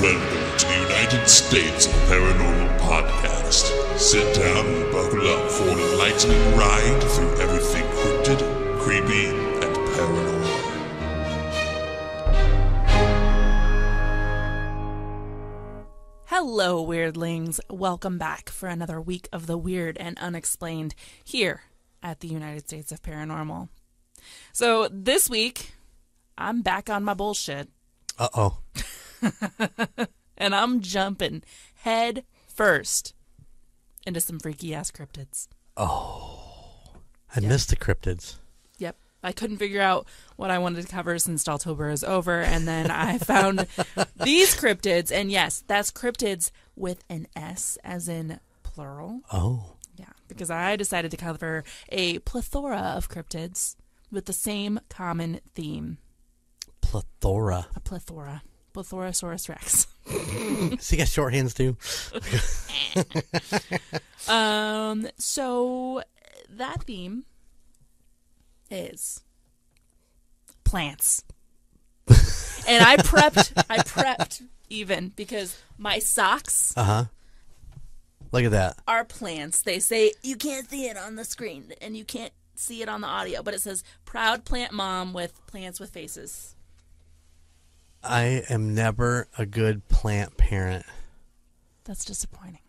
Welcome to the United States of Paranormal Podcast. Sit down and buckle up for an enlightening ride through everything cryptid, creepy, and paranormal. Hello, weirdlings. Welcome back for another week of the weird and unexplained here at the United States of Paranormal. So this week, I'm back on my bullshit. Uh-oh. And I'm jumping head first into some freaky-ass cryptids. Oh. I missed the cryptids. Yep. I couldn't figure out what I wanted to cover since October is over, and then I found these cryptids, and yes, that's cryptids with an S as in plural. Oh. Yeah, because I decided to cover a plethora of cryptids with the same common theme. Plethora. A plethora. Plethorasaurus rex. So you got short hands too? So that theme is plants. And I prepped even because my socks Look at that. are plants. They say you can't see it on the screen and you can't see it on the audio, but it says proud plant mom with plants with faces. I am never a good plant parent. That's disappointing.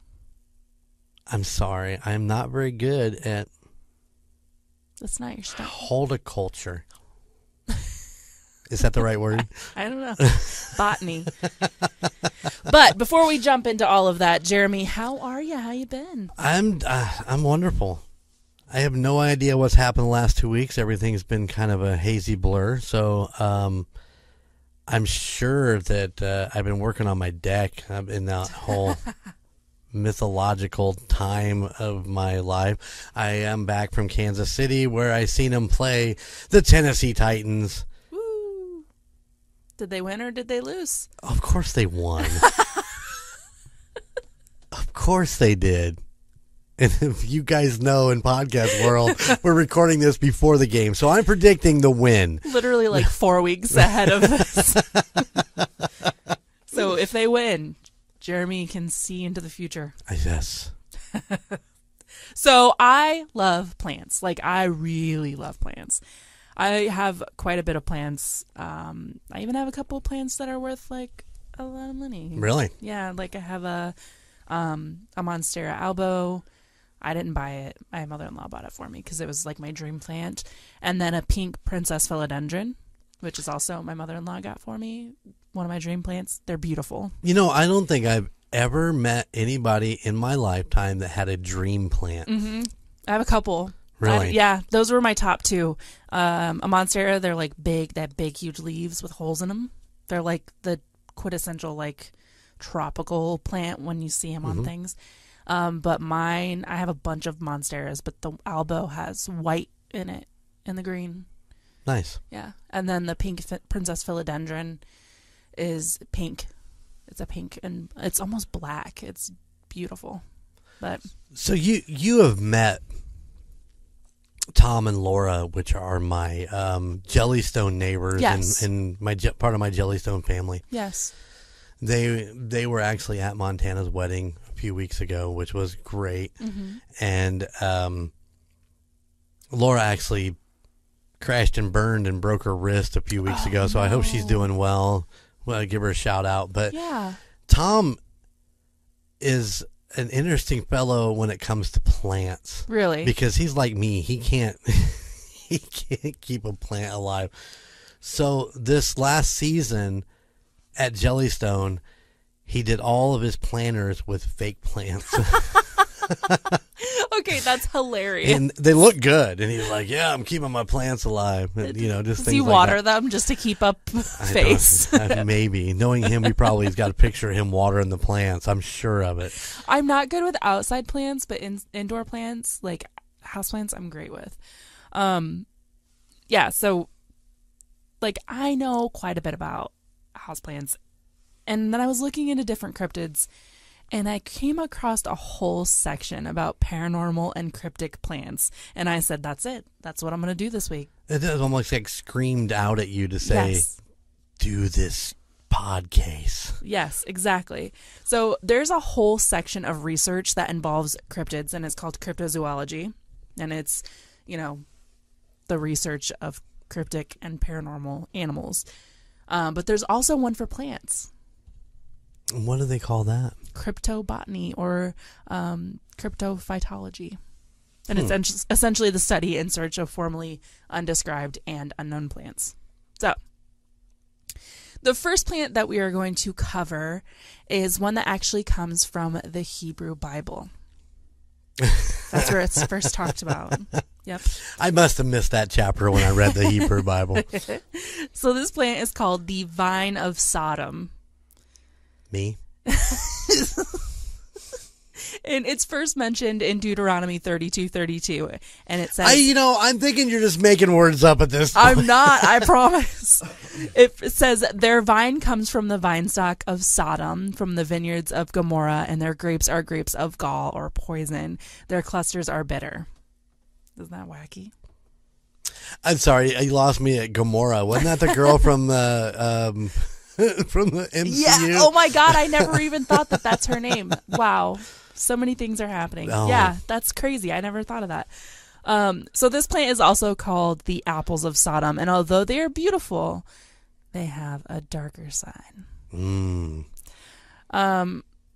I'm sorry. I'm not very good at That's not your stuff. horticulture. Is that the right word? I don't know. Botany. But before we jump into all of that, Jeremy, how are you? How you been? I'm wonderful. I have no idea what's happened the last 2 weeks. Everything's been kind of a hazy blur. So, I'm sure that I've been working on my deck in that whole mythological time of my life. I am back from Kansas City where I seen them play the Tennessee Titans. Woo! Did they win or did they lose? Of course they won. Of course they did. And if you guys know in podcast world, we're recording this before the game. So I'm predicting the win. Literally like 4 weeks ahead of this. So if they win, Jeremy can see into the future. Yes. So I love plants. Like, I really love plants. I have quite a bit of plants. I even have a couple of plants that are worth like a lot of money. Really? Yeah, like I have a Monstera albo. I didn't buy it. My mother-in-law bought it for me because it was like my dream plant. And then a pink princess philodendron, which is also my mother-in-law got for me. One of my dream plants. They're beautiful. You know, I don't think I've ever met anybody in my lifetime that had a dream plant. Mm-hmm. I have a couple. Really? Yeah, those were my top two. A Monstera, they're like big, they have big, huge leaves with holes in them. They're like the quintessential like tropical plant when you see them on things. But mine, I have a bunch of Monsteras, but the albo has white in it and the green. Nice. Yeah. And then the pink princess philodendron is pink. It's a pink and it's almost black. It's beautiful. But so you have met Tom and Laura, which are my Jellystone neighbors. Yes. and my part of my Jellystone family. yes. They were actually at Montana's wedding a few weeks ago, which was great. Mm-hmm. And Laura actually crashed and burned and broke her wrist a few weeks ago, so I hope she's doing well. Well, I'll give her a shout out. But Yeah. Tom is an interesting fellow when it comes to plants. Really? Because he's like me. He can't keep a plant alive. So this last season at Jellystone, he did all of his planters with fake plants. Okay, that's hilarious. And they look good. And he's like, yeah, I'm keeping my plants alive. And, you know, just Does things he like water that. them just to keep up I face? don't- maybe. Knowing him, he probably has got a picture of him watering the plants. I'm sure of it. I'm not good with outside plants, but indoor plants, like houseplants, I'm great with. Yeah, so like I know quite a bit about houseplants. And then I was looking into different cryptids, and I came across a whole section about paranormal and cryptic plants. And I said, that's it. That's what I'm going to do this week. It almost like screamed out at you to say, Yes. do this pod case. Yes, exactly. So there's a whole section of research that involves cryptids, and it's called cryptozoology. And it's, the research of cryptic and paranormal animals. But there's also one for plants. What do they call that? Cryptobotany or cryptophytology. And it's essentially the study in search of formerly undescribed and unknown plants. So, the first plant that we are going to cover is one that actually comes from the Hebrew Bible. That's where it's first talked about. Yep. I must have missed that chapter when I read the Hebrew Bible. So this plant is called the Vine of Sodom. Me? And it's first mentioned in Deuteronomy 32:32, and it says, I'm thinking you're just making words up at this point. I'm not, I promise. It says, their vine comes from the vine stock of Sodom, from the vineyards of Gomorrah, and their grapes are grapes of gall or poison. Their clusters are bitter. Isn't that wacky? I'm sorry, you lost me at Gomorrah. Wasn't that the girl from the from the MCU? Yeah. Oh my God, I never even thought that that's her name. Wow. So many things are happening. Oh. Yeah, that's crazy. I never thought of that. So this plant is also called the apples of Sodom, and although they are beautiful, they have a darker side.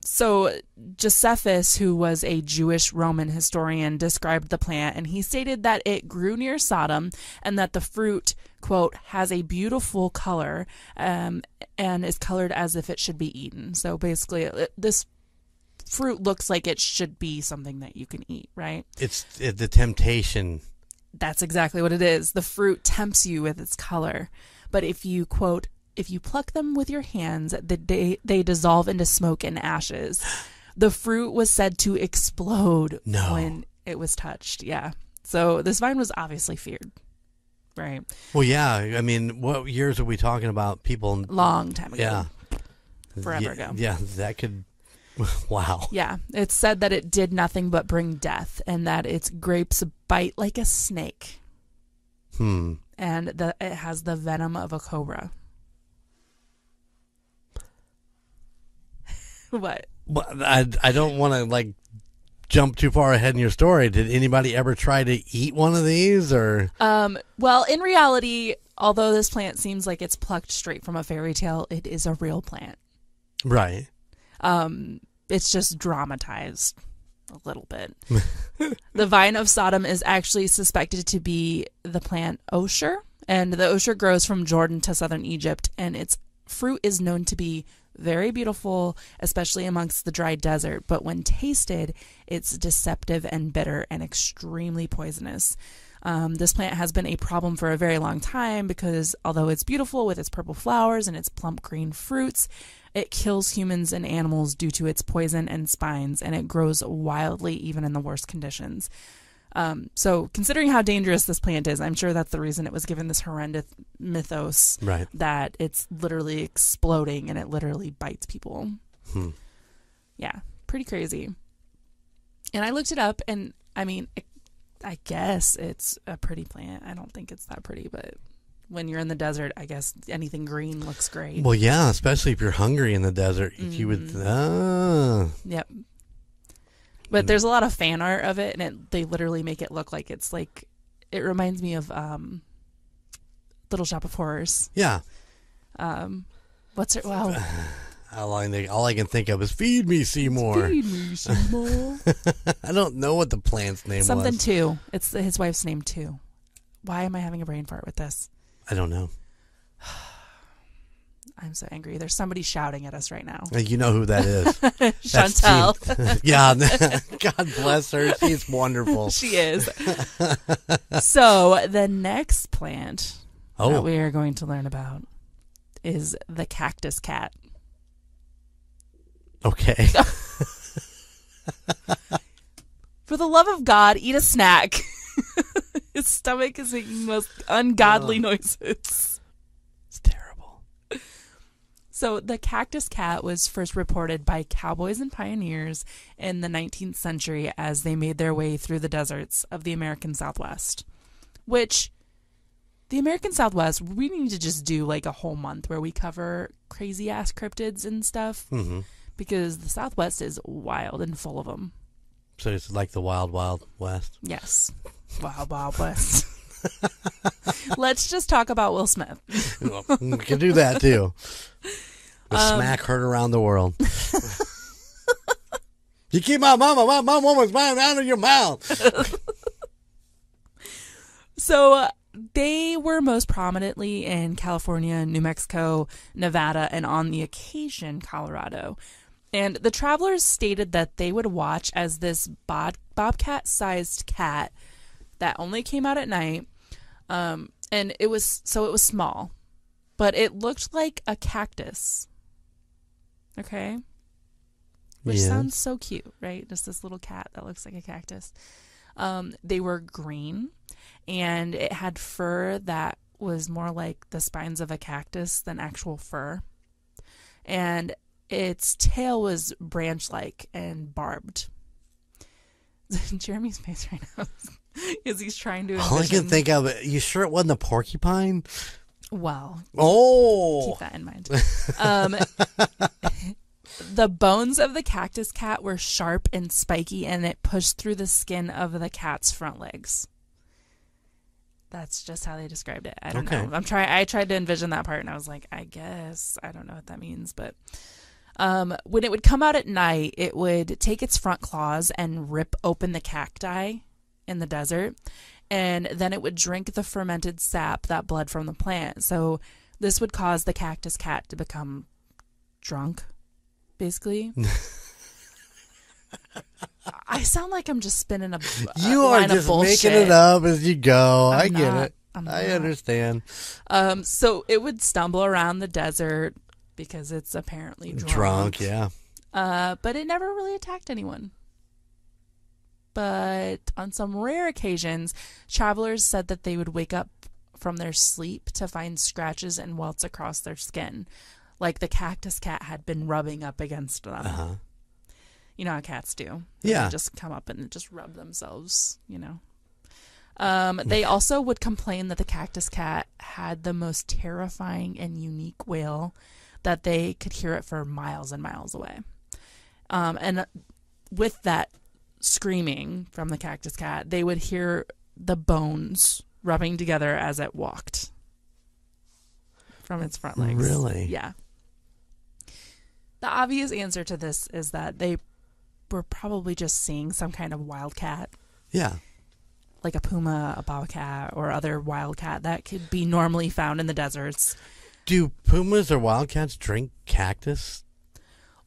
So Josephus, who was a Jewish Roman historian, described the plant, and he stated that it grew near Sodom and that the fruit, quote, has a beautiful color and is colored as if it should be eaten. So basically, this fruit looks like it should be something that you can eat, right? It's the temptation. That's exactly what it is. The fruit tempts you with its color. But if you, quote, if you pluck them with your hands, they dissolve into smoke and ashes. The fruit was said to explode when it was touched. Yeah. So this vine was obviously feared. Right. Well, yeah. I mean, what years are we talking about? People. Long time ago. Yeah. Forever ago. Yeah, that could. Wow. Yeah. It's said that it did nothing but bring death, and that its grapes bite like a snake. And it has the venom of a cobra. What? Well, I don't want to jump too far ahead in your story. Did anybody ever try to eat one of these, or? Well, in reality, although this plant seems like it's plucked straight from a fairy tale, it is a real plant. Right. It's just dramatized a little bit. The Vine of Sodom is actually suspected to be the plant osier, and the osier grows from Jordan to southern Egypt, and its fruit is known to be very beautiful, especially amongst the dry desert, but when tasted, it's deceptive and bitter and extremely poisonous. This plant has been a problem for a very long time because although it's beautiful with its purple flowers and its plump green fruits, it kills humans and animals due to its poison and spines, and it grows wildly even in the worst conditions. So considering how dangerous this plant is, I'm sure that's the reason it was given this horrendous mythos, right, that it's literally exploding and it literally bites people. Yeah, pretty crazy. And I looked it up, and I mean, I guess it's a pretty plant. I don't think it's that pretty, but when you're in the desert, I guess anything green looks great. Well, yeah, especially if you're hungry in the desert, you would. Yep. But there's a lot of fan art of it, and they literally make it look like it's it reminds me of Little Shop of Horrors. Yeah. What's it? Wow. All I can think of is "Feed Me, Seymour." Feed me, Seymour. I don't know what the plant's name was. Something too. It's his wife's name too. Why am I having a brain fart with this? I don't know. I'm so angry. There's somebody shouting at us right now. You know who that is. Chantel. Yeah. God bless her. She's wonderful. She is. So the next plant that we are going to learn about is the Cactus Cat. Okay. For the love of God, eat a snack. His stomach is making the most ungodly noises. It's terrible. So the Cactus Cat was first reported by cowboys and pioneers in the 19th century as they made their way through the deserts of the American Southwest, which the American Southwest, we need to just do like a whole month where we cover crazy ass cryptids and stuff, because the Southwest is wild and full of them. So it's like the Wild Wild West. Yes, Wild Wild West. Let's just talk about Will Smith. We can do that too. The smack heard around the world. You keep my woman's mind out of your mouth. So they were most prominently in California, New Mexico, Nevada, and on the occasion, Colorado. And the travelers stated that they would watch as this bobcat-sized cat that only came out at night, and it was small, but it looked like a cactus. Okay? Which sounds so cute, right? Just this little cat that looks like a cactus. They were green, and it had fur that was more like the spines of a cactus than actual fur. And its tail was branch-like and barbed. Jeremy's face right now is he's trying to envision. All I can think of, you sure it wasn't a porcupine? Well, keep that in mind. The bones of the cactus cat were sharp and spiky, and it pushed through the skin of the cat's front legs. That's just how they described it. I don't know. I tried to envision that part, and I was like, I guess I don't know what that means. But when it would come out at night, it would take its front claws and rip open the cacti in the desert, and then it would drink the fermented sap that bled from the plant. So this would cause the cactus cat to become drunk, basically. I sound like I'm just spinning a You line are of bullshit. just making it up as you go. I get it. I understand. So it would stumble around the desert because it's apparently drunk. Yeah. But it never really attacked anyone. But on some rare occasions, travelers said that they would wake up from their sleep to find scratches and welts across their skin, like the cactus cat had been rubbing up against them. You know how cats do. They just come up and just rub themselves, you know. They also would complain that the cactus cat had the most terrifying and unique wail, that they could hear it for miles and miles away. And with that screaming from the cactus cat, they would hear the bones rubbing together as it walked from its front legs. Really? Yeah. The obvious answer to this is that they were probably just seeing some kind of wildcat. Yeah. Like a puma, a bobcat, or other wildcat that could be normally found in the deserts. Do pumas or wildcats drink cactus?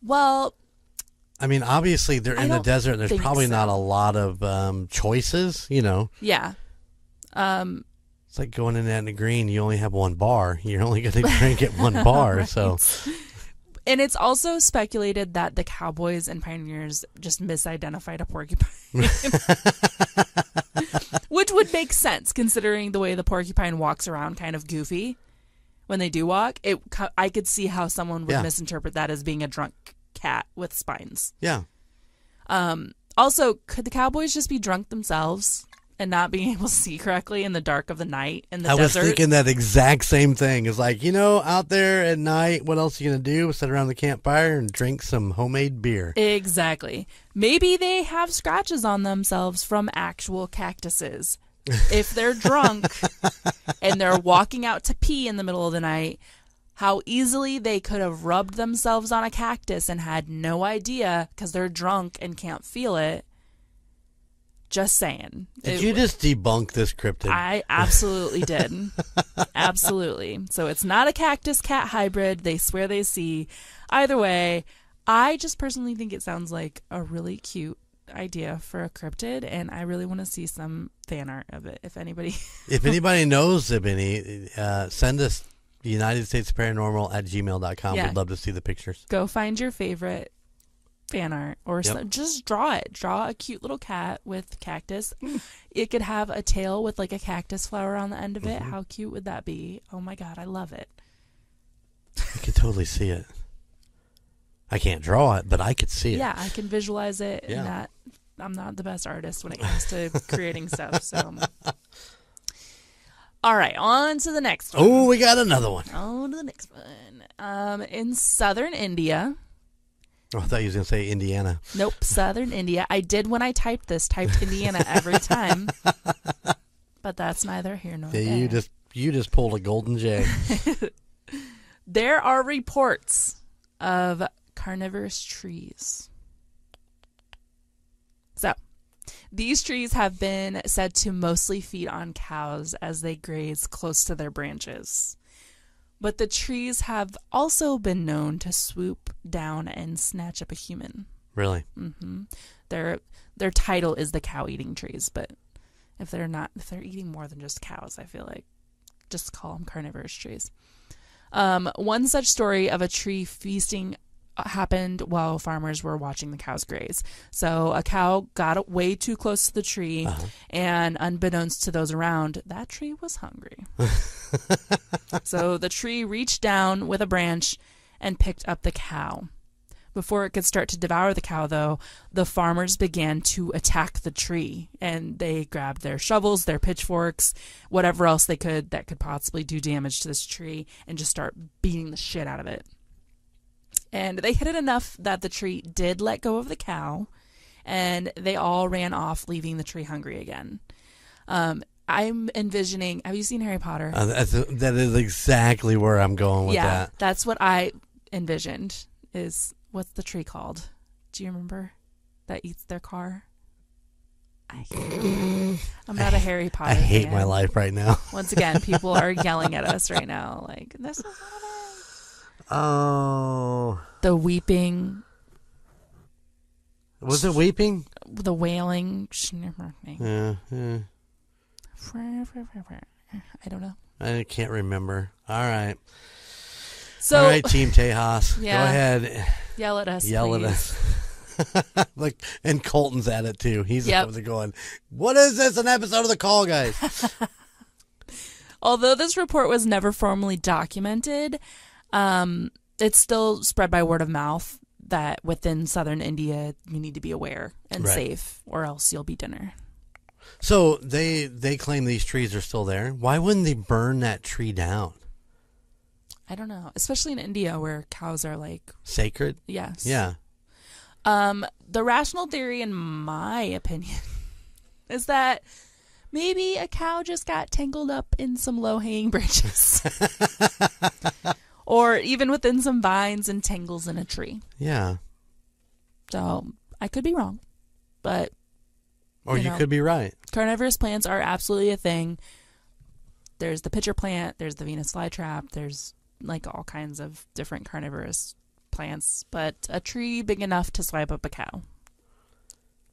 Well, I mean, obviously they're in the desert and there's probably not a lot of choices, you know. Yeah. It's like going in Etna Green, you only have one bar. You're only going to drink at one bar, right. So... And it's also speculated that the cowboys and pioneers just misidentified a porcupine. Which would make sense, considering the way the porcupine walks around kind of goofy. When they do walk, I could see how someone would misinterpret that as being a drunk cat with spines. Yeah. Also, could the cowboys just be drunk themselves and not being able to see correctly in the dark of the night in the desert? I was thinking that exact same thing. It's like, you know, out there at night, what else are you going to do? Sit around the campfire and drink some homemade beer. Exactly. Maybe they have scratches on themselves from actual cactuses. If they're drunk and they're walking out to pee in the middle of the night, how easily they could have rubbed themselves on a cactus and had no idea because they're drunk and can't feel it. Just saying. Did you just debunk this cryptid? I absolutely did. Absolutely. So it's not a cactus cat hybrid. They swear they see. Either way, I just personally think it sounds like a really cute idea for a cryptid, and I really want to see some fan art of it. If anybody knows of any, send us UnitedStatesParanormal@gmail.com. Yeah. We'd love to see the pictures. Go find your favorite fan art, or just draw it. Draw a cute little cat with cactus. It could have a tail with like a cactus flower on the end of it. How cute would that be? Oh my god, I love it. I could totally see it. I can't draw it, but I could see it. Yeah, I can visualize it. Yeah. And that I'm not the best artist when it comes to creating stuff. So All right, on to the next one. Oh, we got another one. On to the next one. In southern India. Oh, I thought you was going to say Indiana. Nope, southern India. I did when I typed Indiana every time. But that's neither here nor there. You just pulled a golden J. There are reports of carnivorous trees. So, these trees have been said to mostly feed on cows as they graze close to their branches. But the trees have also been known to swoop down and snatch up a human. Really? Mm-hmm. Their title is the cow-eating trees, but if they're eating more than just cows, I feel like just call them carnivorous trees. One such story of a tree feasting happened while farmers were watching the cows graze. So a cow got way too close to the tree, and unbeknownst to those around, that tree was hungry. So the tree reached down with a branch and picked up the cow. Before it could start to devour the cow, though, the farmers began to attack the tree, and they grabbed their shovels, their pitchforks, whatever else they could that could possibly do damage to this tree, and just start beating the shit out of it. And they hit it enough that the tree did let go of the cow, and they all ran off, leaving the tree hungry again. I'm envisioning, have you seen Harry Potter? That is exactly where I'm going with that. Yeah, that's what I envisioned is... What's the tree called? Do you remember? That eats their car? I'm not a Harry Potter I hate fan. my life right now. Once again, people are yelling at us right now. Like, this is not it. Oh. The weeping. Was it weeping? The wailing. Yeah. I don't know. I can't remember. All right. So, all right, Team Tejas. Yeah. Go ahead. Yell at us, Yell please. at us. Like, and Colton's at it, too. He's Yep. going, what is this, an episode of The Call, guys? Although this report was never formally documented, it's still spread by word of mouth that within southern India, you need to be aware and safe, or else you'll be dinner. So they claim these trees are still there. Why wouldn't they burn that tree down? I don't know, especially in India where cows are like... Sacred? Yes. Yeah. The rational theory, in my opinion, is that maybe a cow just got tangled up in some low-hanging branches. Or even within some vines and tangles in a tree. Yeah. So, I could be wrong. But... Or you could be right. Carnivorous plants are absolutely a thing. There's the pitcher plant, there's the Venus flytrap, there's like all kinds of different carnivorous plants, but a tree big enough to swipe up a cow,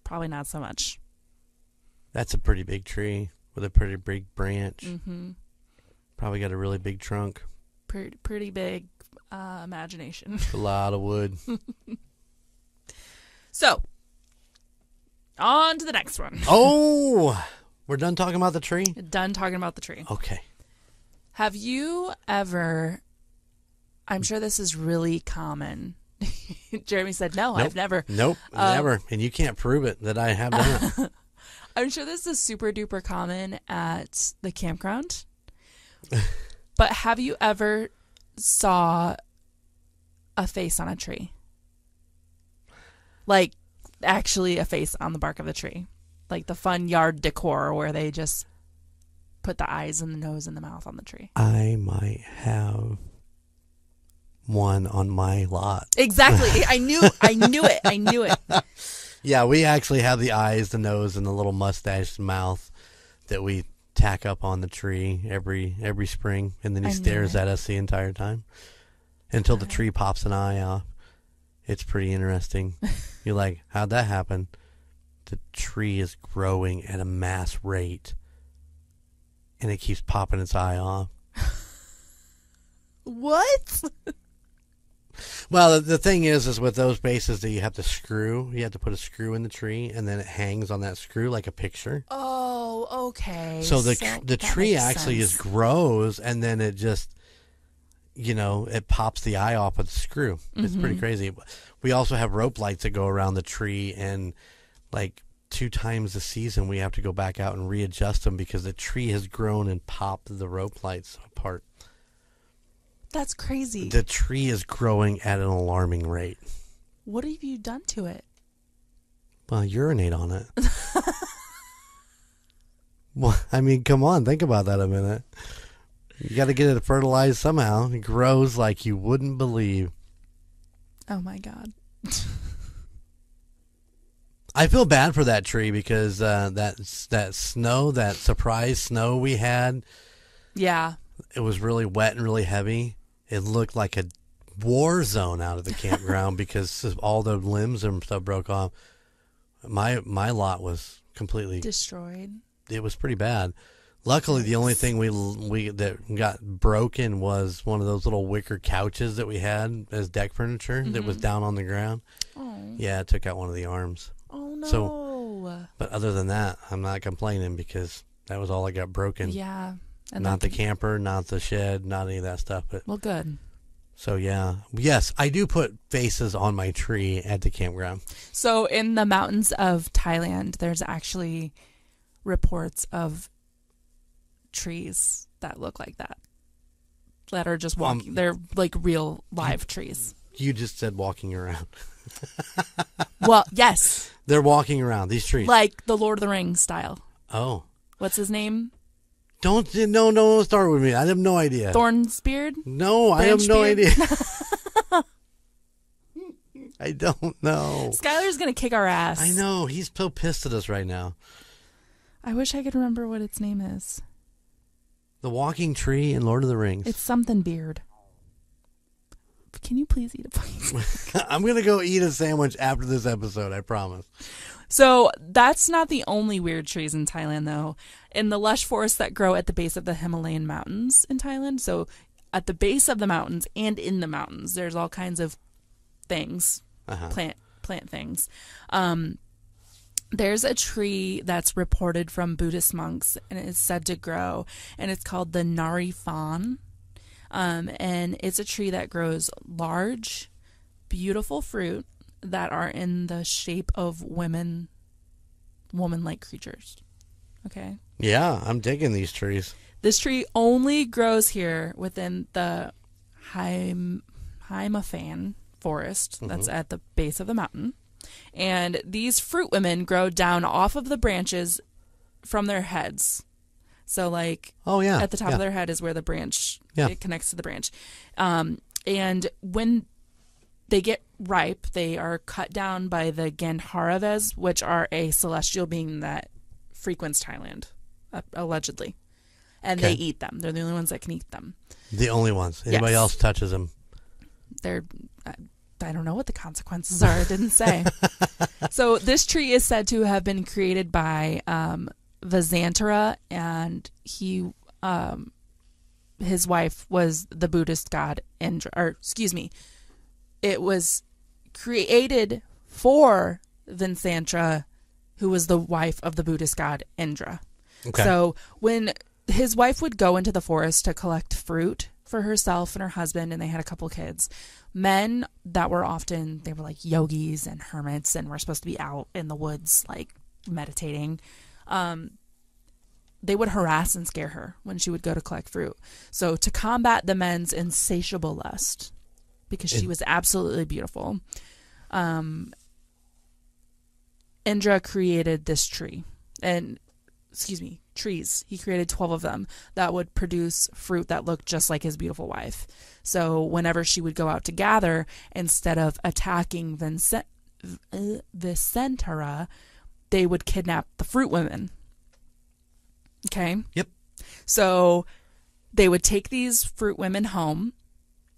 probably not so much. That's a pretty big tree with a pretty big branch. Mm-hmm. Probably got a really big trunk. Pretty big imagination. A lot of wood. So, on to the next one. Oh, we're done talking about the tree? Done talking about the tree. Okay. Have you ever... I'm sure this is really common. Jeremy said, no, Nope. I've never. Nope, never. And you can't prove it that I have done it. I'm sure this is super duper common at the campground. But have you ever saw a face on a tree? Like, actually a face on the bark of a tree. Like the fun yard decor where they just put the eyes and the nose and the mouth on the tree. I might have one on my lot. Exactly. I knew it. Yeah, we actually have the eyes, the nose, and the little mustache mouth that we tack up on the tree every spring, and then he stares at us the entire time until the tree pops an eye off. It's pretty interesting. You're like, how'd that happen? The tree is growing at a mass rate, and it keeps popping its eye off. What? Well, the thing is with those bases that you have to put a screw in the tree, and then it hangs on that screw like a picture. Oh, okay. So the tree actually just grows, and then it just, it pops the eye off with the screw. Mm-hmm. It's pretty crazy. We also have rope lights that go around the tree and like 2 times a season we have to go back out and readjust them because the tree has grown and popped the rope lights apart. That's crazy. The tree is growing at an alarming rate. What have you done to it? Well, urinate on it. Well, I mean, come on, think about that a minute. You got to get it fertilized somehow. It grows like you wouldn't believe. Oh my God. I feel bad for that tree because that snow, that surprise snow we had. Yeah. It was really wet and really heavy. It looked like a war zone out of the campground because all the limbs and stuff broke off. My lot was completely destroyed. It was pretty bad. Luckily, the only thing we that got broken was one of those little wicker couches that we had as deck furniture that was down on the ground. Oh. Yeah, it took out one of the arms. Oh no. So, but other than that, I'm not complaining because that was all I got broken. Yeah. And not the camper, not the shed, not any of that stuff. But well, good. So yeah, yes, I do put faces on my tree at the campground. So in the mountains of Thailand, there's actually reports of trees that look like that are just walking. They're like real live trees. You just said walking around. Well, yes. They're walking around, these trees. Like the Lord of the Rings style. Oh. What's his name? Don't start with me. I have no idea. Thornsbeard? No, I have no idea. I don't know. Skylar's going to kick our ass. I know. He's so pissed at us right now. I wish I could remember what its name is. The walking tree in Lord of the Rings. It's something beard. Can you please eat a bite? I'm going to go eat a sandwich after this episode, I promise. So that's not the only weird trees in Thailand, though. In the lush forests that grow at the base of the Himalayan mountains in Thailand, so at the base of the mountains and in the mountains, there's all kinds of things, plant things. There's a tree that's reported from Buddhist monks, and it's said to grow, and it's called the Nari Fan. And it's a tree that grows large, beautiful fruit that are in the shape of woman-like creatures. Okay? Yeah, I'm digging these trees. This tree only grows here within the Haimafan forest that's at the base of the mountain. And these fruit women grow down off of the branches from their heads. So, like, at the top of their head is where the branch, it connects to the branch. And when they get ripe, they are cut down by the Gandharaves, which are a celestial being that frequents Thailand, allegedly. And they eat them. They're the only ones that can eat them. The only ones. Anybody else touches them? I don't know what the consequences are. It didn't say. So this tree is said to have been created by Vajrayana, and his wife was the Buddhist god Indra. It was created for Vajrayana, who was the wife of the Buddhist god Indra. Okay. So when his wife would go into the forest to collect fruit for herself and her husband, and they had a couple kids, men that were they were like yogis and hermits and were supposed to be out in the woods, like meditating. They would harass and scare her when she would go to collect fruit. So to combat the men's insatiable lust, because she was absolutely beautiful, Indra created this tree. Trees. He created 12 of them that would produce fruit that looked just like his beautiful wife. So whenever she would go out to gather, instead of attacking Vajrayana, they would kidnap the fruit women. Okay? Yep. So they would take these fruit women home,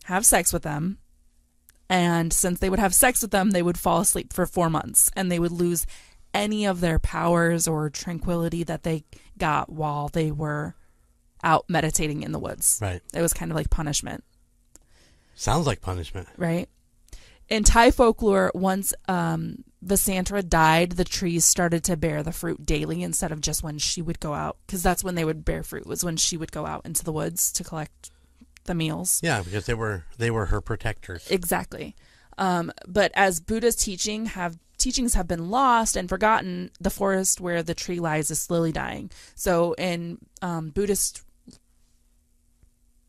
have sex with them, and since they would have sex with them, they would fall asleep for 4 months, and they would lose any of their powers or tranquility that they got while they were out meditating in the woods. Right. It was kind of like punishment. Sounds like punishment. Right. In Thai folklore, once Vajrayana died, the trees started to bear the fruit daily instead of just when she would go out, because that's when they would bear fruit, was when she would go out into the woods to collect the meals. Yeah, because they were her protectors. Exactly. But as Buddha's teachings teachings have been lost and forgotten, the forest where the tree lies is slowly dying. So in Buddhist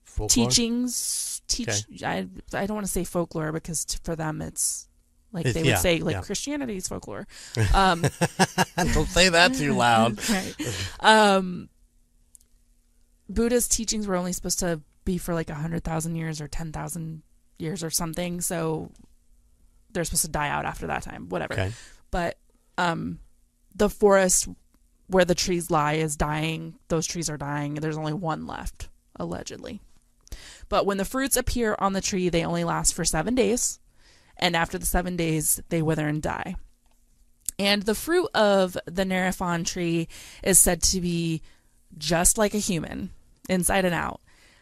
Folklore? teachings, Okay. I don't want to say folklore because for them it's like they would yeah, say like yeah. Christianity's folklore. Don't say that too loud. Right. Buddha's teachings were only supposed to be for like 100,000 years or 10,000 years or something. So they're supposed to die out after that time, whatever. Okay. But the forest where the trees lie is dying. Those trees are dying. There's only one left, allegedly. But when the fruits appear on the tree, they only last for 7 days. And after the 7 days, they wither and die. And the fruit of the Nerifon tree is said to be just like a human, inside and out.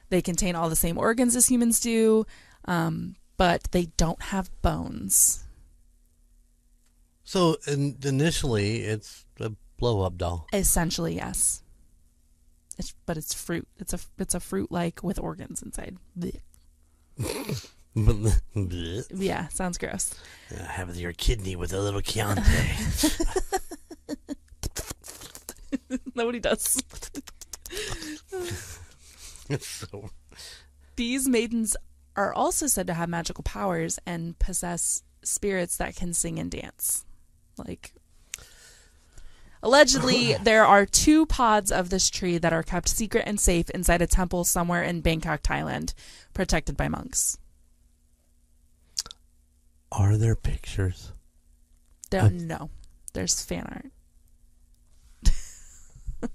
They contain all the same organs as humans do, but they don't have bones. So initially, it's a blow-up doll. Essentially, yes. But it's fruit. It's a fruit like with organs inside. Blech. Yeah, sounds gross. Have your kidney with a little Chianti. Nobody does. So, These maidens are also said to have magical powers and possess spirits that can sing and dance. Like, allegedly, there are 2 pods of this tree that are kept secret and safe inside a temple somewhere in Bangkok, Thailand, protected by monks. are there pictures? No, there's fan art,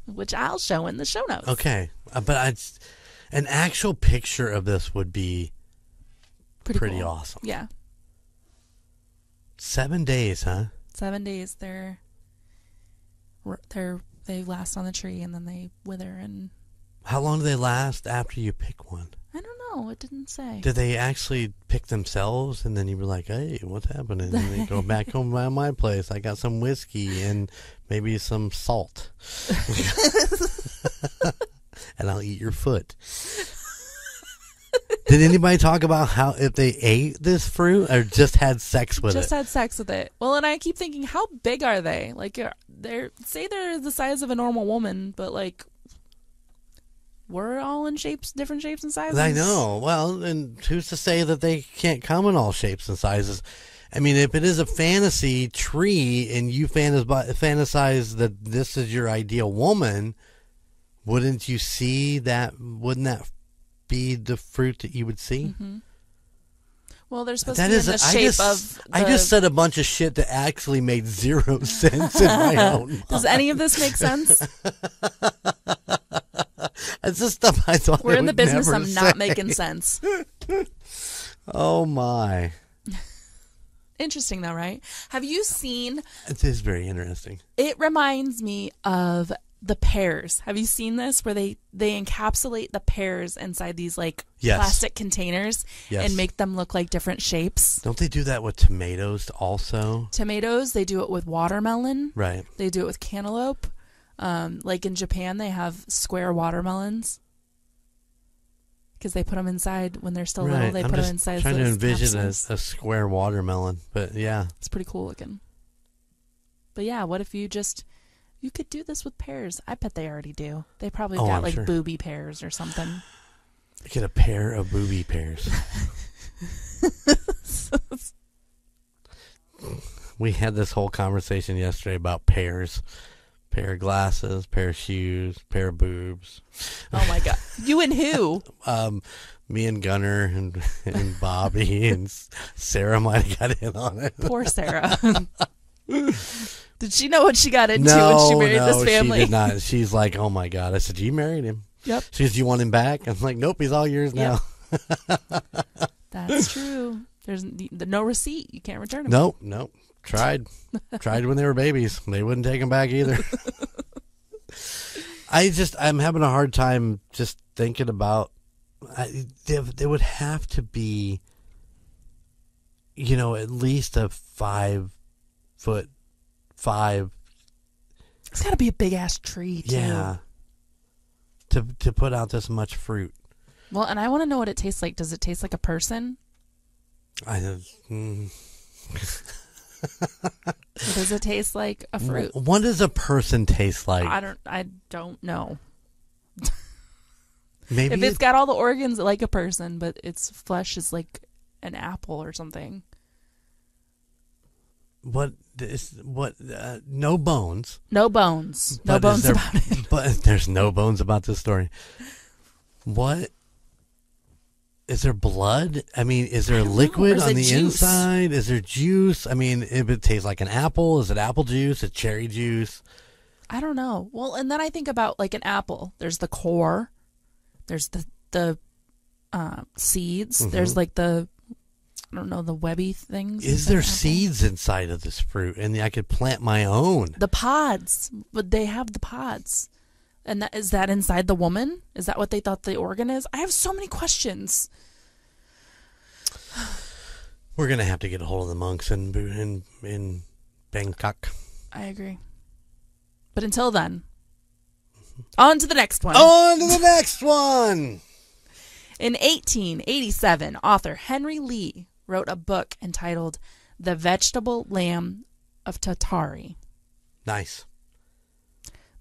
which I'll show in the show notes. Okay, but an actual picture of this would be pretty cool. awesome. Yeah. 7 days, huh? 7 days. They last on the tree and then they wither. And How long do they last after you pick one? I don't know. It didn't say. Did they actually pick themselves, and then you were like, "Hey, what's happening?" And they go back home by my place. I got some whiskey and maybe some salt, and I'll eat your foot. Did anybody talk about how if they ate this fruit or just had sex with it? Just had sex with it. Well, and I keep thinking, how big are they? Like, they're the size of a normal woman, but like, we're all in different shapes and sizes. I know. Well, and who's to say that they can't come in all shapes and sizes? I mean, if it is a fantasy tree and you fantasize that this is your ideal woman, wouldn't you see that? Wouldn't that be the fruit that you would see? Mm-hmm. Well, they're supposed to be in the shape of... I just said a bunch of shit that actually made zero sense in my own mind. Does any of this make sense? It's just stuff I thought We're in the business never of not say. making sense. Oh, my. Interesting, though, right? Have you seen... It is very interesting. It reminds me of the pears. Have you seen this? Where they encapsulate the pears inside these, like, Yes. plastic containers and make them look like different shapes. Don't they do that with tomatoes also? Tomatoes, they do it with watermelon. Right. They do it with cantaloupe. Like in Japan, they have square watermelons because they put them inside when they're still little. They put them inside. I'm trying to envision a capsules. square watermelon, but yeah. It's pretty cool looking. But yeah, what if you could do this with pears? I bet they already do. They probably got I'm like sure. booby pears or something. Get a pair of booby pears. We had this whole conversation yesterday about pears. Pair of glasses, pair of shoes, pair of boobs. Oh my god. You and who? Me and Gunner and Bobby and Sarah might have got in on it. Poor Sarah. Did she know what she got into when she married this family? She did not. She's like, oh my god. I said, you married him. Yep. She says, do you want him back? I'm like, nope, he's all yours now. That's true. There's no receipt. You can't return them. Nope. Tried when they were babies. They wouldn't take them back either. I'm having a hard time just thinking about. There would have to be, at least a 5'5". It's got to be a big ass tree too. Yeah. To put out this much fruit. Well, and I want to know what it tastes like. Does it taste like a person? Does it taste like a fruit? What does a person taste like? I don't know. Maybe if it's got all the organs like a person, but its flesh is like an apple or something. No bones. No bones. No bones about it. But there's no bones about this story. What? Is there blood? I mean, is there liquid on the inside? Is there juice? I mean, if it tastes like an apple, is it apple juice? Is it cherry juice? I don't know. Well, and then I think about like an apple. There's the core. There's the seeds. There's like the, I don't know, the webby things. Is there seeds inside of this fruit? And I could plant my own. The pods. But they have the pods. And is that inside the woman? Is that what they thought the organ is? I have so many questions. We're going to have to get a hold of the monks in Bangkok. I agree. But until then, on to the next one. On to the next one! In 1887, author Henry Lee wrote a book entitled The Vegetable Lamb of Tartary. Nice.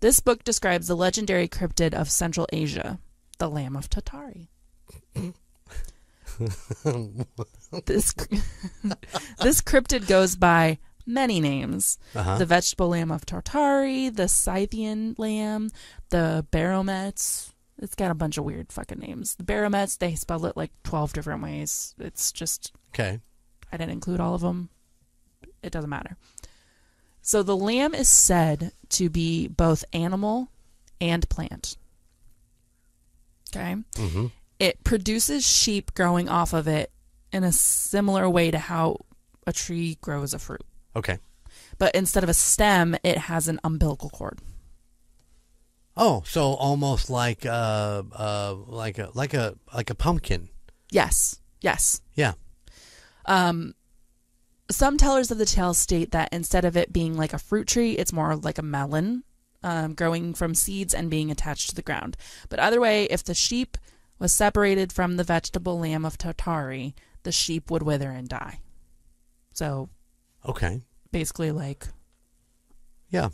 This book describes the legendary cryptid of Central Asia, the Lamb of Tartary. This cryptid goes by many names. The vegetable lamb of Tartary, the Scythian lamb, the Baromets. It's got a bunch of weird fucking names. The Baromets, they spell it like 12 different ways. It's just... Okay. I didn't include all of them. It doesn't matter. So the lamb is said to be both animal and plant. Okay? Mm-hmm. It produces sheep growing off of it in a similar way to how a tree grows a fruit. Okay. But instead of a stem, it has an umbilical cord. Oh, so almost like a pumpkin. Yes. Yes. Yeah. Some tellers of the tale state that instead of it being like a fruit tree, it's more like a melon, growing from seeds and being attached to the ground. But either way, if the sheep was separated from the vegetable lamb of Tartary, the sheep would wither and die. So, okay, basically like, yeah,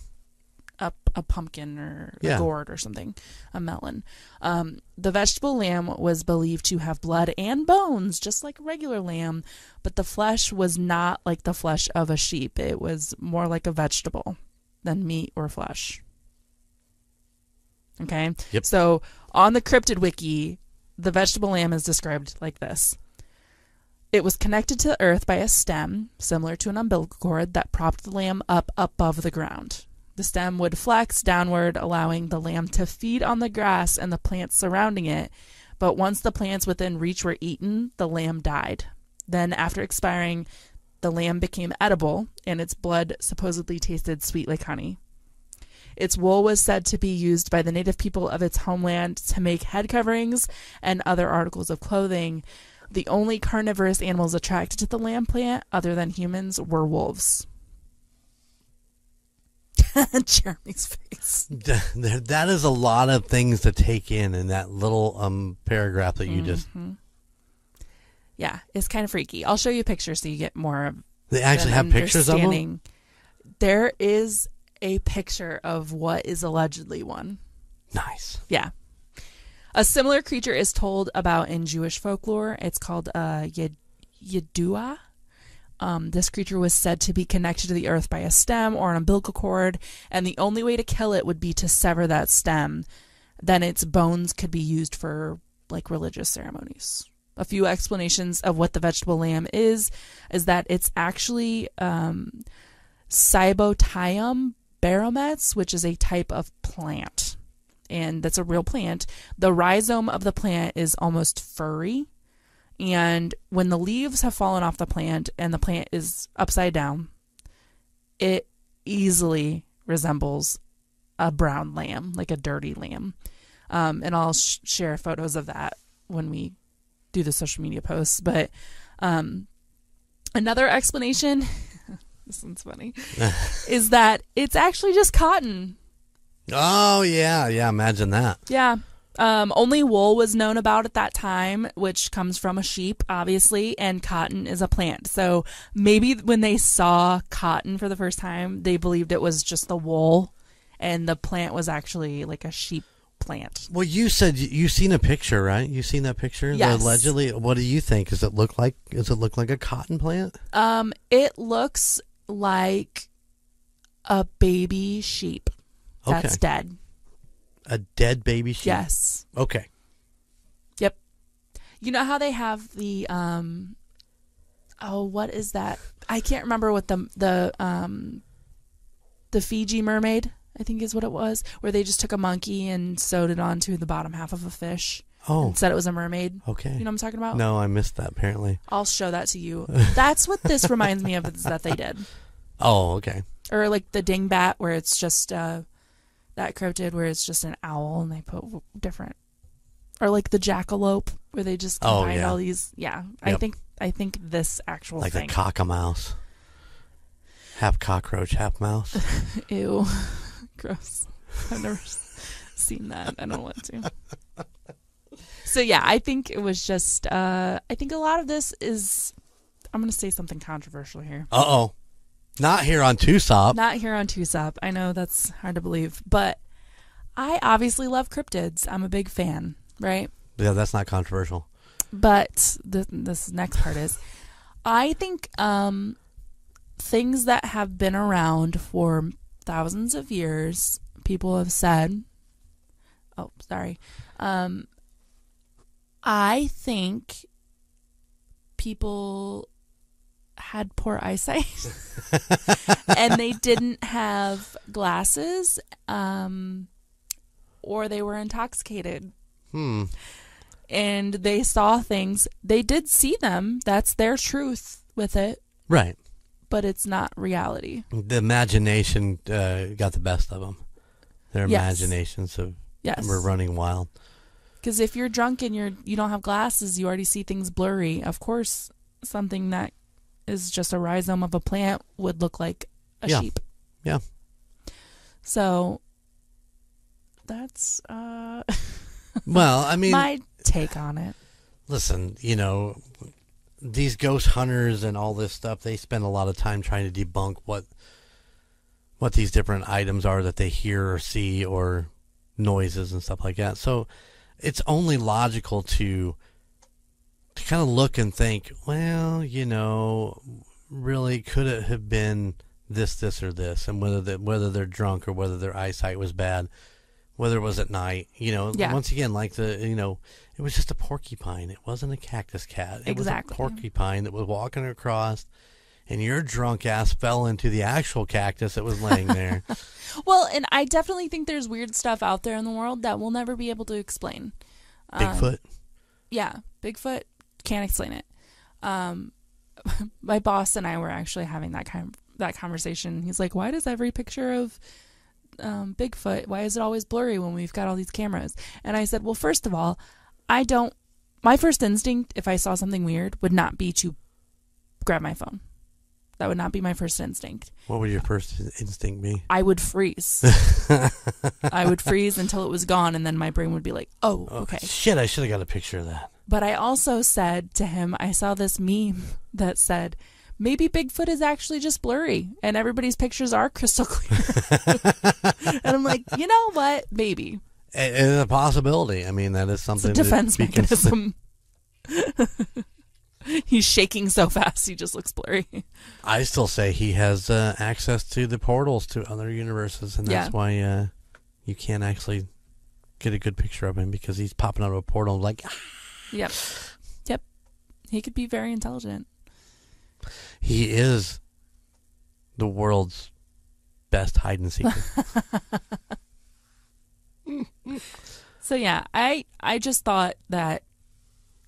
a pumpkin or a gourd or something, a melon. The vegetable lamb was believed to have blood and bones, just like a regular lamb, but the flesh was not like the flesh of a sheep. It was more like a vegetable than meat or flesh. Okay? Yep. So on the cryptid wiki, the vegetable lamb is described like this. It was connected to the earth by a stem, similar to an umbilical cord, that propped the lamb up above the ground. The stem would flex downward, allowing the lamb to feed on the grass and the plants surrounding it. But once the plants within reach were eaten, the lamb died. Then, after expiring, the lamb became edible, and its blood supposedly tasted sweet like honey. Its wool was said to be used by the native people of its homeland to make head coverings and other articles of clothing. The only carnivorous animals attracted to the lamb plant, other than humans, were wolves. Jeremy's face. That is a lot of things to take in that little paragraph that you just... Yeah, it's kind of freaky. I'll show you a picture so you get more of... They actually have pictures of them? There is a picture of what is allegedly one. Nice. Yeah. A similar creature is told about in Jewish folklore. It's called Yedua. This creature was said to be connected to the earth by a stem or an umbilical cord, and the only way to kill it would be to sever that stem. Then its bones could be used for like religious ceremonies. A few explanations of what the vegetable lamb is that it's actually Cybotium baromets, which is a type of plant, and that's a real plant. The rhizome of the plant is almost furry. And when the leaves have fallen off the plant and the plant is upside down, it easily resembles a brown lamb, like a dirty lamb. And I'll share photos of that when we do the social media posts. But another explanation, this one's funny, is that it's actually just cotton. Oh, yeah. Yeah, imagine that. Yeah. Only wool was known about at that time, which comes from a sheep, obviously, and cotton is a plant. So maybe when they saw cotton for the first time, they believed it was just the wool, and the plant was actually like a sheep plant. Well, you said you've seen a picture, right? You've seen that picture? Yes. Allegedly. What do you think? Does it look like a cotton plant? It looks like a baby sheep that's dead. A dead baby sheep? Yes. Okay. Yep. You know how they have the what is that? I can't remember what the Fiji mermaid, I think is what it was, where they just took a monkey and sewed it onto the bottom half of a fish. Oh. And said it was a mermaid. Okay. You know what I'm talking about? No, I missed that apparently. I'll show that to you. That's what this reminds me of, is that they did. Oh, okay. Or like the dingbat, where it's just that cryptid where it's just an owl and they put different, or like the jackalope where they just combine all these. Yeah, yep. I think this actual like thing. a cockamouse, half cockroach, half mouse. Ew, gross. I've never seen that. I don't want to. So yeah, I think it was just. I think a lot of this is. I'm going to say something controversial here. Uh-oh. Not here on tusop. Not here on tusop. I know that's hard to believe, but I obviously love cryptids. I'm a big fan, right? Yeah, that's not controversial. But this next part is, I think things that have been around for thousands of years, people have said, I think people had poor eyesight and they didn't have glasses, or they were intoxicated. And they saw things. They did see them. That's their truth with it. Right. But it's not reality. The imagination got the best of them. Their imaginations were running wild. Because if you're drunk and you don't have glasses, you already see things blurry. Of course, something that is just a rhizome of a plant would look like a sheep. Yeah. So that's well, I mean, my take on it. Listen, these ghost hunters and all this stuff, they spend a lot of time trying to debunk what these different items are that they hear or see, or noises and stuff like that. So it's only logical to kind of look and think, well, really, could it have been this, or this, and whether they're drunk or whether their eyesight was bad, whether it was at night, once again, like it was just a porcupine. It wasn't a cactus cat. It was a porcupine that was walking across, and your drunk ass fell into the actual cactus that was laying there. Well, and I definitely think there's weird stuff out there in the world that we'll never be able to explain. Bigfoot? Yeah, Bigfoot. Can't explain it. My boss and I were actually having that conversation. He's like, "Why does every picture of Bigfoot, why is it always blurry when we've got all these cameras?" And I said, "Well, first of all, my first instinct, if I saw something weird, would not be to grab my phone. That would not be my first instinct." What would your first instinct be? I would freeze. I would freeze until it was gone, and then my brain would be like, "Oh, okay. Shit, I should have got a picture of that." But I also said to him, I saw this meme that said, maybe Bigfoot is actually just blurry and everybody's pictures are crystal clear. And I'm like, you know what? Maybe. It's a possibility. I mean, that is something. It's a defense mechanism. He's shaking so fast, he just looks blurry. I still say he has access to the portals to other universes, and that's why you can't actually get a good picture of him, because he's popping out of a portal like... Yep. He could be very intelligent. He is the world's best hide and seeker. So yeah, I just thought that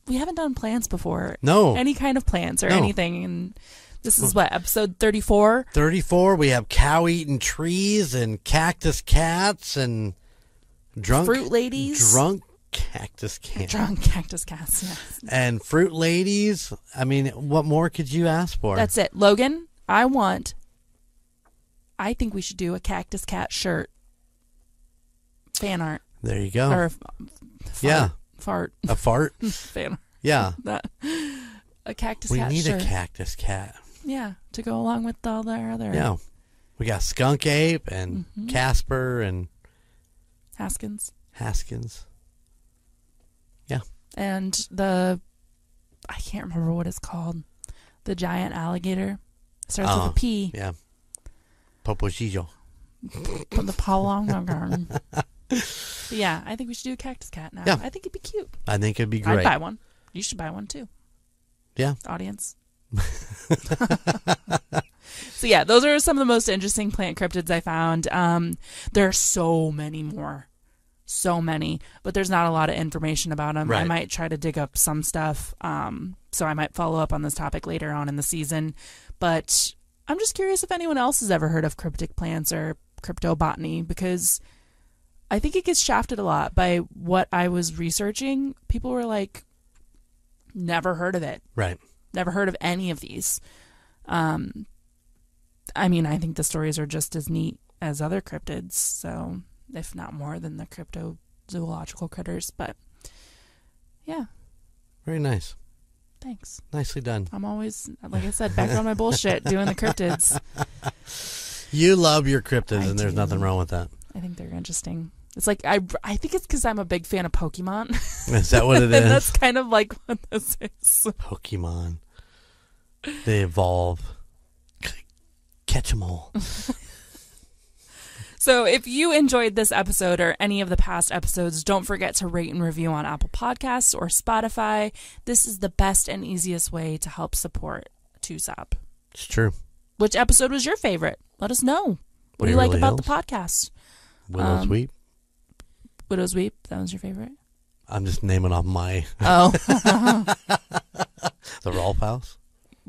we haven't done plants before. No. Any kind of plants or anything. And this is what, episode 34? 34. We have cow-eating trees and cactus cats and fruit ladies. Drunk cactus cats. Drunk cactus cats, yes. And fruit ladies. I mean, what more could you ask for? That's it. Logan, I think we should do a cactus cat shirt. Fan art. There you go. Or Fart. A fart? Fan. Yeah. A cactus we cat. need shirt. a cactus cat. Yeah, to go along with all their other. Yeah. We got Skunk Ape and Casper and Haskins. Yeah. And I can't remember what it's called. The giant alligator. Starts with a P. Yeah. Popochijo. From the Palong. Yeah, I think we should do a cactus cat now. Yeah. I think it'd be cute. I think it'd be great. I'd buy one. You should buy one too. Yeah. Audience. So yeah, those are some of the most interesting plant cryptids I found. There are so many more. So many. But there's not a lot of information about them. Right. I might try to dig up some stuff. So I might follow up on this topic later on in the season. But I'm just curious if anyone else has ever heard of cryptic plants or cryptobotany, because I think it gets shafted a lot by what I was researching. People were like, never heard of it. Right. Never heard of any of these. I mean, I think the stories are just as neat as other cryptids, so if not more than the cryptozoological critters. But yeah. Very nice. Thanks. Nicely done. I'm always, like I said, back on my bullshit doing the cryptids. You love your cryptids, and there's do. nothing wrong with that. I think they're interesting. It's like, I think it's because I'm a big fan of Pokemon. Is that what it is? And that's kind of like what this is. Pokemon. They evolve. Catch 'em all. So if you enjoyed this episode or any of the past episodes, don't forget to rate and review on Apple Podcasts or Spotify. This is the best and easiest way to help support tusop. It's true. Which episode was your favorite? Let us know. What do you like about the podcast? Widow's Weep. Widow's Weep, that was your favorite? I'm just naming off my... Oh. The Rolf House.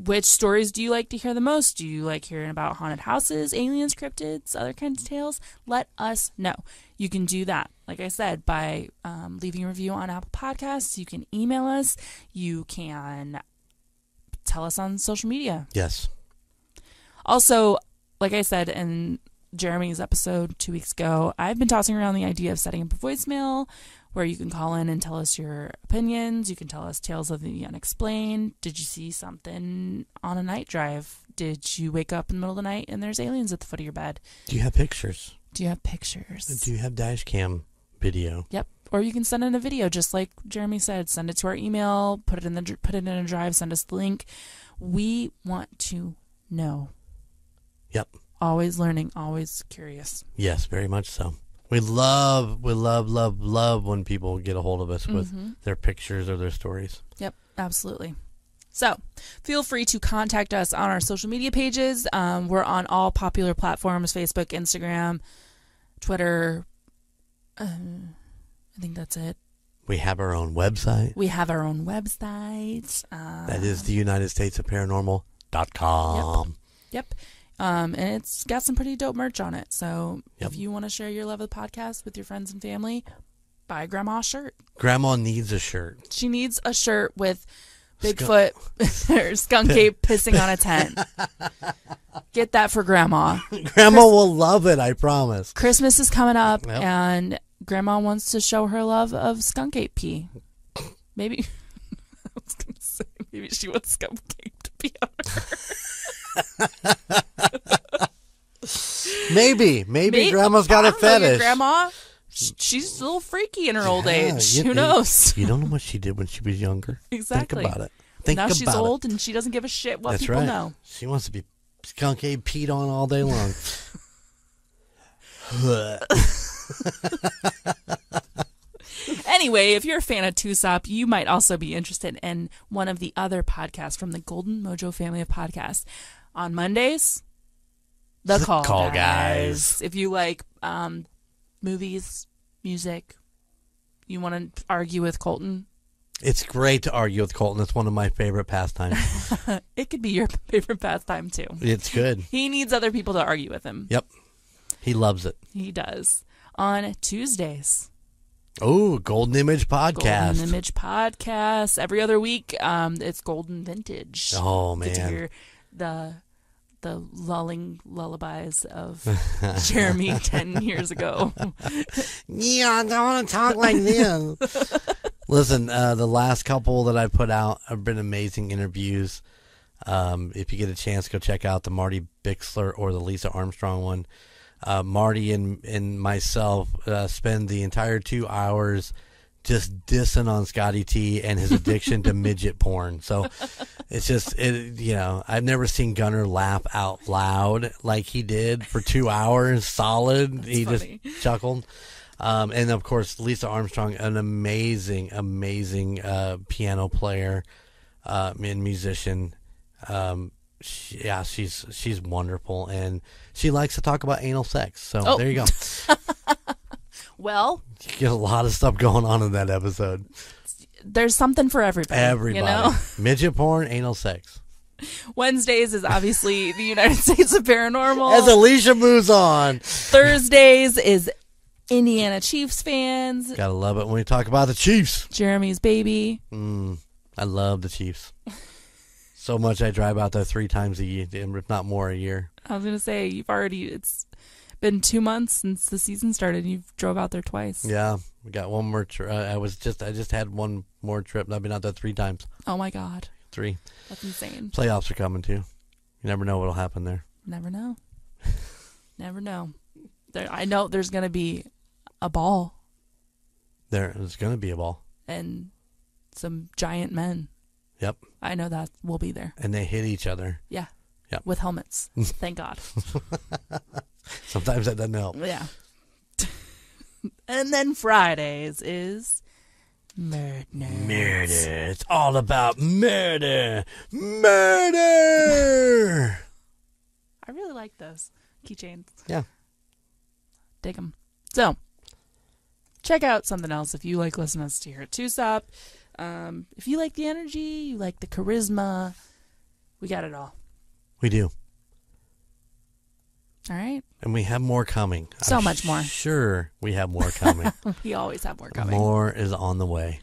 Which stories do you like to hear the most? Do you like hearing about haunted houses, aliens, cryptids, other kinds of tales? Let us know. You can do that, like I said, by leaving a review on Apple Podcasts. You can email us. You can tell us on social media. Yes. Also, like I said in Jeremy's episode 2 weeks ago, I've been tossing around the idea of setting up a voicemail where you can call in and tell us your opinions. You can tell us tales of the unexplained. Did you see something on a night drive? Did you wake up in the middle of the night and there's aliens at the foot of your bed? Do you have pictures? Do you have pictures? Do you have dash cam video? Yep. Or you can send in a video, just like Jeremy said. Send it to our email. Put it in a drive. Send us the link. We want to know. Yep. Always learning. Always curious. Yes, very much so. We love when people get a hold of us with their pictures or their stories. Yep, absolutely. So, feel free to contact us on our social media pages. We're on all popular platforms, Facebook, Instagram, Twitter. I think that's it. We have our own website. That is the United States of Paranormal.com. Yep. And it's got some pretty dope merch on it. So Yep. if you want to share your love of the podcast with your friends and family, buy Grandma a shirt. Grandma needs a shirt. She needs a shirt with Bigfoot or Skunk Ape pissing on a tent. Get that for Grandma. Grandma will love it, I promise. Christmas is coming up, Yep. and Grandma wants to show her love of Skunk Ape pee. Maybe, I was going to say, maybe she wants Skunk Ape to pee on her. Maybe Grandma's got a fetish. Grandma, she's a little freaky in her old age. You Who knows? You don't know what she did when she was younger. Exactly. Think about it. Now she's old and she doesn't give a shit what That's people right. know. She wants to be Skunk Ape peed on all day long. Anyway, if you're a fan of tusop, you might also be interested in one of the other podcasts from the Golden Mojo family of podcasts. On Mondays, The Call Guys. If you like movies, music, you want to argue with Colton. It's great to argue with Colton. It's one of my favorite pastimes. It could be your favorite pastime, too. It's good. He needs other people to argue with him. Yep. He loves it. He does. On Tuesdays. Oh, Golden Image Podcast. Golden Image Podcast. Every other week, it's Golden Vintage. Oh, Get to man. hear the the lulling lullabies of Jeremy 10 years ago. Yeah, I don't want to talk like this. Listen, the last couple that I put out have been amazing interviews. If you get a chance, go check out the Marty Bixler or the Lisa Armstrong one. Marty and myself spend the entire 2 hours just dissing on Scotty T and his addiction to midget porn. So it's just, I've never seen Gunner laugh out loud like he did for 2 hours solid. That's he funny. Just chuckled. And of course, Lisa Armstrong, an amazing piano player and musician. She's wonderful, and she likes to talk about anal sex. So there you go. Well, you get a lot of stuff going on in that episode. There's something for everybody. Everybody. You know? Midget porn, anal sex. Wednesdays is obviously the United States of Paranormal. As Alicia moves on. Thursdays is Indiana Chiefs fans. Gotta love it when we talk about the Chiefs. Jeremy's baby. I love the Chiefs. So much I drive out there 3 times a year, if not more a year. I was going to say, it's been 2 months since the season started, and you've drove out there twice. Yeah, we got one more trip. I just had one more trip, and I've been out there 3 times. Oh, my God. 3. That's insane. Playoffs are coming, too. You never know what'll happen there. Never know. Never know. I know there's going to be a ball. There's going to be a ball. And some giant men. Yep. I know that will be there. And they hit each other. Yeah. Yep. With helmets. Thank God. Sometimes that doesn't help. Yeah. And then Fridays is Murder. It's all about murder. Murder! I really like those keychains. Yeah. Dig them. So, check out something else if you like listening to us here at Tusop. If you like the energy, you like the charisma, we got it all. We do. All right. And we have more coming. So much more. Sure, we have more coming. We always have more coming. More is on the way.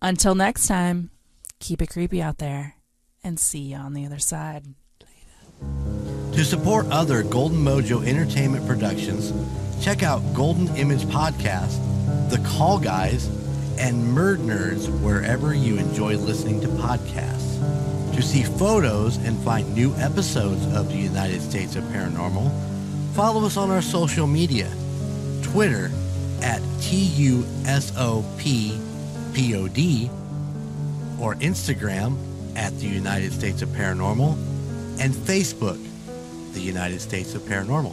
Until next time, keep it creepy out there, and see you on the other side. To support other Golden Mojo Entertainment productions, check out Golden Image Podcast, The Call Guys, and Murd Nerds wherever you enjoy listening to podcasts. To see photos and find new episodes of the United States of Paranormal, follow us on our social media. Twitter at TUSOPPOD, or Instagram at the United States of Paranormal, and Facebook, the United States of Paranormal.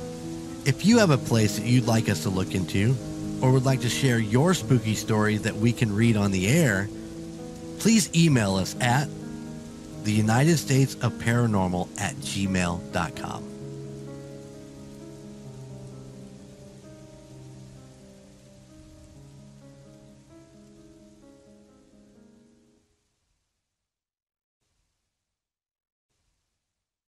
If you have a place that you'd like us to look into, or would like to share your spooky story that we can read on the air, please email us at theunitedstatesofparanormal@gmail.com.